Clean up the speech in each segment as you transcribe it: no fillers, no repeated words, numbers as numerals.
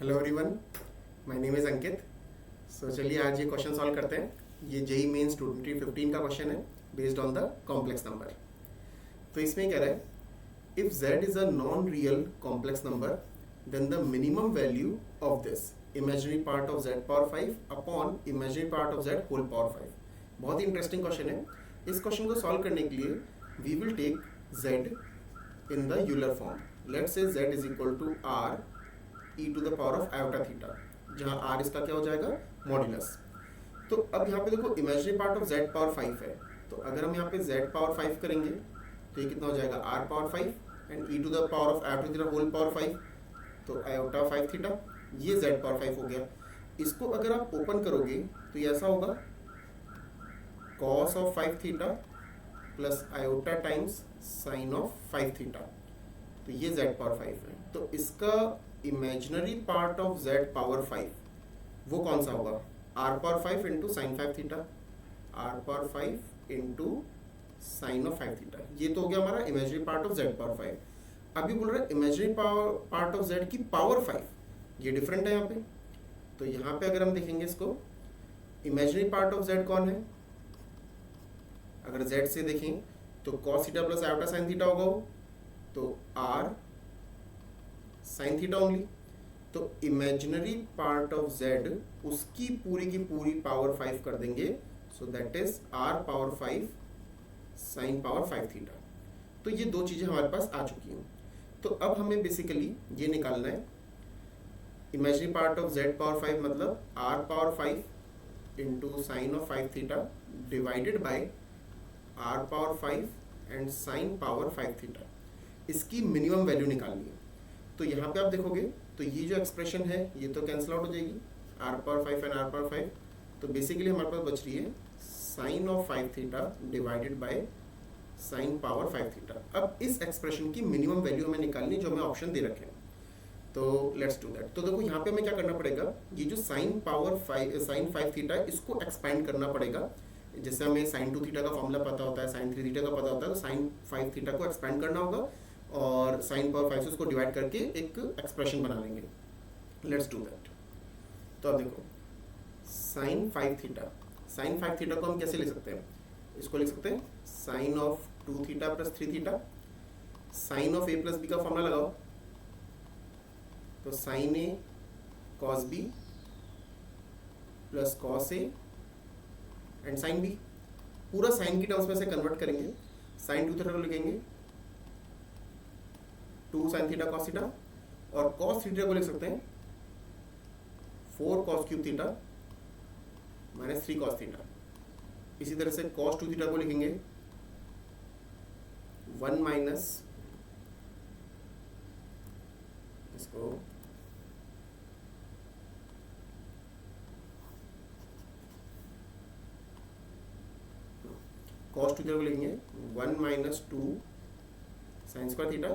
Hello everyone, my name is Ankit. So चलिए आज ये क्वेश्चन सॉल्व करते हैं। ये जेई मेंस 2015 का क्वेश्चन है based on the complex number. तो इसमें कह रहा है if z is a non real complex number then the minimum value of this imaginary part of z power 5 upon imaginary part of z whole power 5। बहुत ही interesting question है। इस question को solve करने के लिए we will take z in the Euler form. Let's say z is equal to r e to the power of iota theta, जहाँ r इसका क्या हो जाएगा, मॉड्यूलस। तो अब यहाँ पे देखो imaginary part of z power 5 है, तो अगर हम यहाँ पे z पावर 5 करेंगे तो ये कितना हो जाएगा r power 5 and e to the power of iota theta whole power 5, तो आयोटा 5 थीटा, ये z पावर 5 हो गया। इसको अगर आप ओपन करोगे तो ये ऐसा होगा cos of 5 theta plus iota times sign of 5 theta, तो ये z पावर 5 है। तो इसका imaginary part of z power 5 वो कौन सा होगा, r power 5 into sine 5 theta, r power 5 into sine of 5 theta. ये तो हो गया हमारा imaginary part of z power 5। अभी बोल रहा है इमेजिनरी पार्ट ऑफ z की पावर 5, ये डिफरेंट है यहाँ पे। तो यहाँ पे अगर हम देखेंगे इसको, इमेजिनरी पार्ट ऑफ z कौन है, अगर z से देखें तो cos theta plus iota sine theta होगा वो, तो r साइन थीटा ओनली। तो इमेजिनरी पार्ट ऑफ z उसकी पूरी की पूरी पावर 5 कर देंगे, so that is r power 5 sign power 5 theta. तो ये दो चीज़ें हमारे पास आ चुकी हैं। तो अब हमें बेसिकली ये निकालना है imaginary part of z power 5 मतलब r power 5 into sine of 5 theta divided bye r power 5 and sign power 5 theta. इसकी मिनिमम वैल्यू निकालनी है। तो यहाँ पे आप देखोगे तो ये जो एक्सप्रेशन है ये तो कैंसिल आउट हो जाएगी, r power 5 and r power 5। तो बेसिकली हमारे पास बच रही है sine of 5 theta divided by sine power 5 theta. अब इस एक्सप्रेशन की मिनिमम वैल्यू हमें निकालनी जो हमें ऑप्शन दे रखे हैं। तो लेट्स डू दैट। तो देखो यहाँ पे हमें क्या करना पड़ेगा, ये जो साइन 5 थीटा है इसको एक्सपैंड करना पड़ेगा। जैसे हमें साइन 2 थीटा का फॉर्मूला पता होता है, साइन 3 थीटा का पता होता है, तो साइन 5 थीटा को एक्सपैंड करना होगा और साइन पावर 5 से उसको डिवाइड करके एक एक्सप्रेशन बना लेंगे। Let's do that. तो अब देखो साइन 5 थीटा को हम कैसे लिख सकते हैं, इसको लिख सकते हैं sine of 2 theta plus 3 theta. Sine of a plus B का फॉर्मूला लगाओ, तो sine A cos B plus cos A and sine B, पूरा साइन की टर्म्स में से कन्वर्ट करेंगे। साइन 2 थीटा को लिखेंगे 2 साइन थीटा कॉस थीटा, और कॉस थीटा को लिख सकते हैं 4 cos cube theta minus 3 cos theta. इसी तरह से कॉस 2 थीटा को लिखेंगे 1 माइनस इसको कॉस 2 थीटा को लिखेंगे 1 माइनस 2 साइन स्क्वायर थीटा,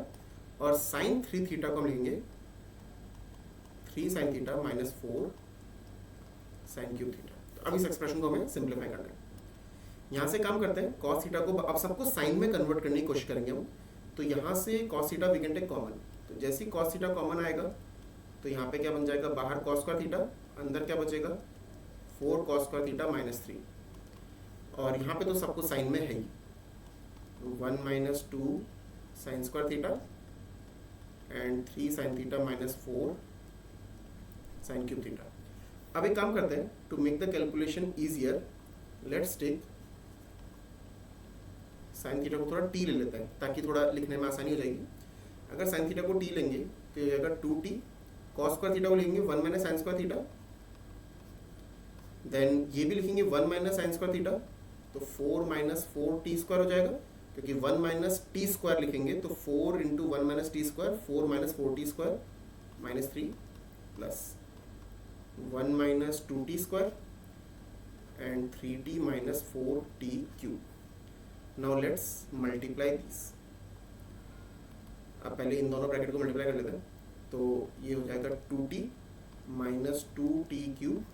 और साइन 3 थीटा को हम लिखेंगे 3 sine theta minus 4 sine cube theta. तो अब इस एक्सप्रेशन को हमें सिंप्लीफाई करना है। यहाँ से काम करते हैं, कॉस थीटा को अब सबको साइन में कन्वर्ट करने की कोशिश करेंगे हम। तो यहाँ से cos theta we can take common, तो जैसे ही कॉस थीटा कॉमन आएगा तो यहाँ पे क्या बन जाएगा, बाहर कॉस स्क्वायर थीटा, अंदर क्या बचेगा 4 कॉस स्क्वायर थीटा माइनस 3, और यहाँ पे तो सबको साइन में है ही, 1 minus 2 sine square theta and 3 sine theta minus 4 sine cube theta. अब एक काम करते हैं, to make the calculation easier let's take sine theta को थोड़ा टी ले लेते हैं ताकि थोड़ा लिखने में आसानी हो जाएगी। अगर साइन थीटा को टी लेंगे तो ये जाएगा 2t, कॉस स्क्वायर थीटा को लेंगे 1 minus sine square theta, then ये भी लिखेंगे 1 माइनस साइन स्क्वायर थीटा, तो 4 माइनस 4t स्क्वायर हो जाएगा, क्योंकि 1 माइनस टी स्क्वायर लिखेंगे तो 4 into 1 minus T square, 4 minus 4t square minus 3 plus 1 minus 2t square and 3t minus 4t cube. Now let's multiply this. अब पहले इन दोनों bracket को मल्टीप्लाई कर लेते हैं, तो ये हो जाएगा 2t माइनस 2t क्यूब,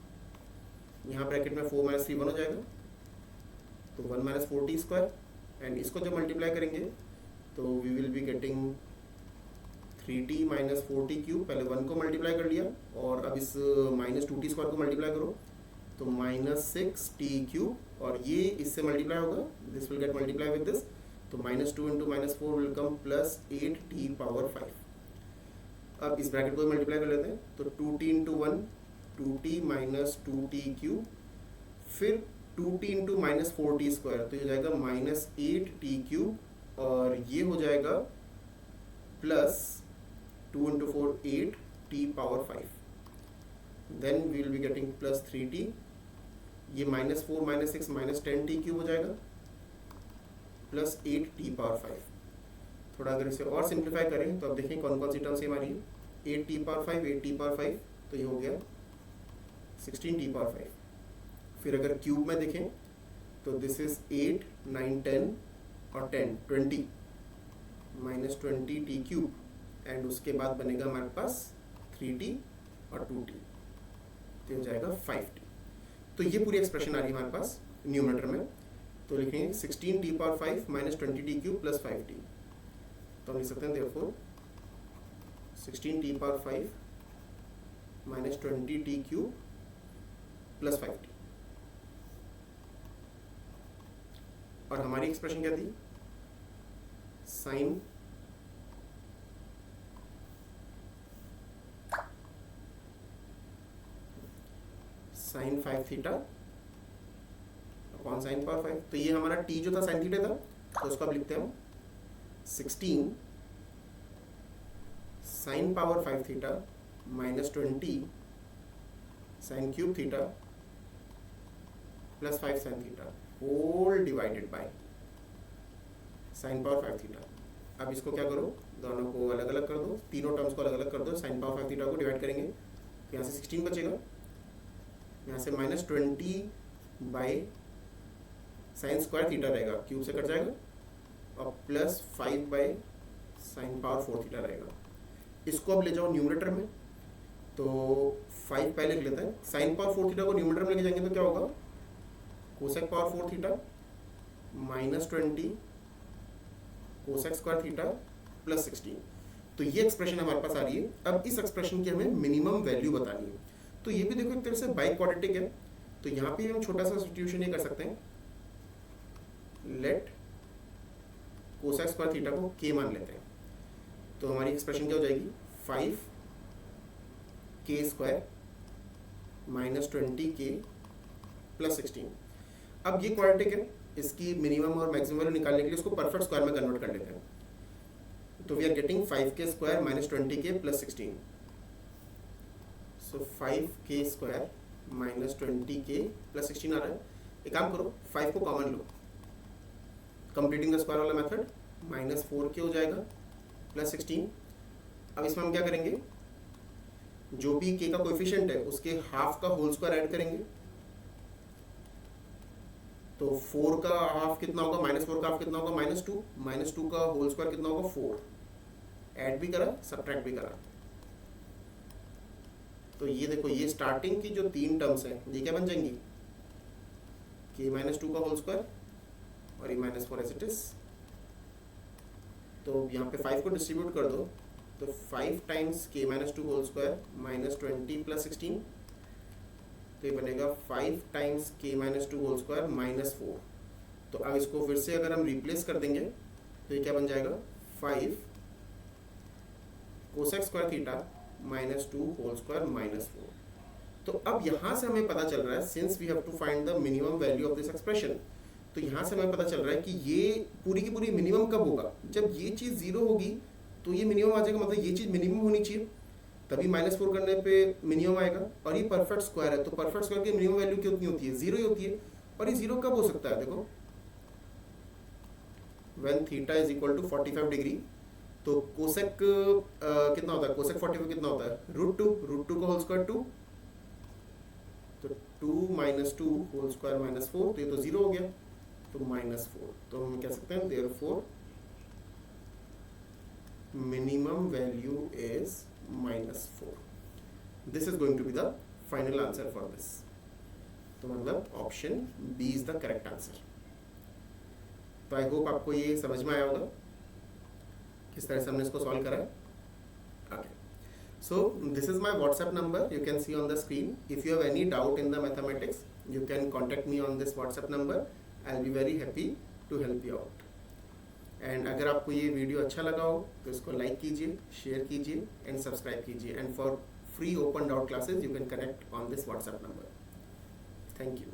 यहाँ ब्रैकेट में 4 माइनस 3 1 हो जाएगा, तो 1 माइनस 4t स्क्वायर, एंड इसको जब मल्टीप्लाई करेंगे तो we will be getting 3t minus 4t cube, पहले 1 को मल्टीप्लाई कर लिया और अब इस माइनस 2t स्क्वायर को मल्टीप्लाई करो तो माइनस 6t क्यूब, और ये इससे मल्टीप्लाई होगा, this will get multiply with this, तो minus 2 into minus 4 will come plus 8t power 5। अब इस ब्रैकेट को मल्टीप्लाई कर लेते हैं, तो 2t into 1 2t minus 2t cube, फिर 2t into minus 4t square, तो ये हो जाएगा माइनस 8t क्यूब, और ये हो जाएगा plus 2 into 4 8t power 5। Then we will be getting plus 3t, ये minus 4 minus 6 minus 10t cube हो जाएगा प्लस 8t पावर 5। थोड़ा अगर इसे और सिंप्लीफाई करें तो अब देखें कौन कौन सी टर्म सेम आ रही है। 8t पावर 5 8t पावर 5, तो ये हो गया 16t पावर 5। फिर अगर क्यूब में देखें तो दिस इज 8 9 10 और 10 20 माइनस 20t क्यूब, एंड उसके बाद बनेगा हमारे पास 3t और 2t, तो हो जाएगा 5t। तो ये पूरी एक्सप्रेशन आ रही है हमारे पास न्यूमरेटर में, तो लिखेंगे 16t power 5 minus 20t cube plus 5t, तो हम लिख सकते हैं therefore 16t power 5 minus 20t cube plus 5t। और हमारी एक्सप्रेशन क्या थी, sine 5 theta upon sine power 5। तो ये हमारा t जो था साइन थीटा था, तो उसको अब लिखते हैं 16 sine power 5 theta minus 20 sine cube theta plus 5 sine theta whole divided by sine power 5 theta. अब इसको क्या करो, दोनों को अलग अलग कर दो, तीनों टर्म्स को अलग अलग कर दो, साइन पावर 5 थीटा को डिवाइड करेंगे तो यहाँ से 16 बचेगा, यहाँ से minus 20 by sine square theta रहेगा, क्यूब से कट जाएगा, और plus 5 by sine power 4 theta रहेगा। इसको अब ले जाओ न्यूमरेटर में, तो 5 पहले लिख लेते हैं, साइन पावर 4 थीटा को न्यूमरेटर में लेके जाएंगे तो क्या होगा, cosec power 4 theta minus 20 cosec square theta plus 16। तो ये एक्सप्रेशन हमारे पास आ रही है। अब इस एक्सप्रेशन की हमें मिनिमम वैल्यू बतानी है, तो ये भी देखो एक तरह से बाई क्वाड्रेटिक है, तो यहाँ पे हम छोटा सा सब्स्टिट्यूशन ये कर सकते हैं, लेट कोसेक स्क्वायर थीटा को k मान लेते हैं, तो हमारी एक्सप्रेशन क्या हो जाएगी 5k square minus 20k plus 16। अब ये क्वाड्रेटिक है, इसकी मिनिमम और मैक्सिमम वैल्यू निकालने के लिए इसको परफेक्ट स्क्वायर में कन्वर्ट कर लेते हैं, तो we are getting 5k square minus 20k plus 16। So 5k square minus 20k plus 16 आ रहा है। एक काम करो, 5 को कॉमन लो, कंप्लीटिंग द स्क्वायर वाला मेथड, माइनस 4k हो जाएगा प्लस 16। अब इसमें हम क्या करेंगे, जो भी k का कोएफिशिएंट है उसके हाफ का होल स्क्वायर ऐड करेंगे, तो 4 का हाफ कितना होगा, माइनस 4 का हाफ कितना होगा -2, -2 का होल स्क्वायर कितना होगा 4, ऐड भी करा सब्ट्रैक्ट भी करा। तो ये देखो, ये स्टार्टिंग की जो 3 टर्म्स हैं ये क्या बन जाएंगी, k -2 का होल स्क्वायर और ये -4 एज इट इज। तो यहाँ पे 5 को डिस्ट्रीब्यूट कर दो, तो 5 times k -2 whole square minus 20 plus 16, तो ये बनेगा 5 टाइम्स k -2 होल स्क्वायर -4। तो अब इसको फिर से अगर हम रिप्लेस कर देंगे तो ये क्या बन जाएगा 5 cosec square theta -2 whole square -4। तो अब यहाँ से हमें पता चल रहा है, since we have to find the minimum value of this expression, तो यहाँ से हमें पता चल रहा है कि ये पूरी की पूरी मिनिमम कब होगा, जब ये चीज़ 0 होगी तो ये मिनिमम आ जाएगा, मतलब ये चीज़ मिनिमम होनी चाहिए, तभी -4 करने पे मिनिमम आएगा। और ये परफेक्ट स्क्वायर है, तो परफेक्ट स्क्वायर की मिनिमम वैल्यू कितनी होती है, 0 ही होती है। और ये 0 कब हो सकता है, देखो when theta is equal to 45 degree, तो कोसेक कितना होता है, कोसेक 45 कितना होता है √2 का होल स्क्वायर 2, तो 2 - 2 होल स्क्वायर -4, तो ये तो 0 हो गया, तो -4। तो हम कह सकते हैं therefore minimum value is -4। This is going to be the final answer for this. तो मतलब option B is the correct answer. तो आई होप आपको ये समझ में आया होगा किस तरह से हमने इसको सॉल्व करा है। So this is my WhatsApp number, you can see on the screen. If you have any doubt in the mathematics, you can contact me on this WhatsApp number. I'll be very happy to help you out. And अगर आपको ये video अच्छा लगा हो तो इसको like कीजिए, share कीजिए एंड सब्सक्राइब कीजिए. And for free open doubt classes you can connect on this WhatsApp number. Thank you.